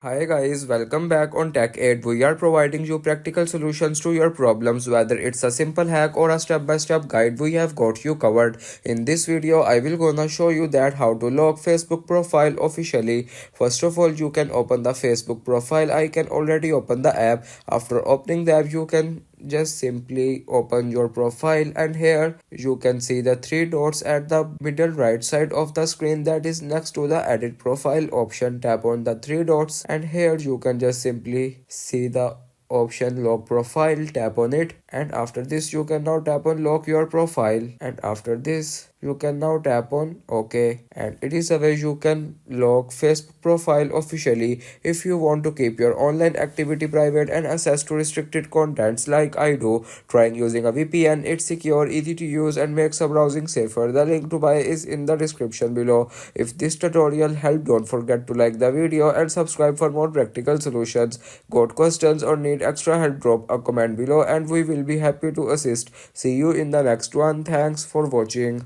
Hi guys, welcome back on Tech 8. We are providing you practical solutions to your problems, whether it's a simple hack or a step-by-step guide. We have got you covered. In this video, I will gonna show you that how to log Facebook profile officially. First of all, you can open the Facebook profile. I can already open the app. After opening the app, you can just simply open your profile, and here you can see the three dots at the middle right side of the screen that is next to the edit profile option. Tap on the three dots and here you can just simply see the option lock profile. Tap on it, and after this you can now tap on lock your profile, and after this you can now tap on OK, and it is a way you can log Facebook profile officially. If you want to keep your online activity private and access to restricted contents like I do, trying using a VPN. It's secure, easy to use, and makes a browsing safer. The link to buy is in the description below. If this tutorial helped, don't forget to like the video and subscribe for more practical solutions. Got questions or need extra help, drop a comment below and we will be happy to assist. See you in the next one. Thanks for watching.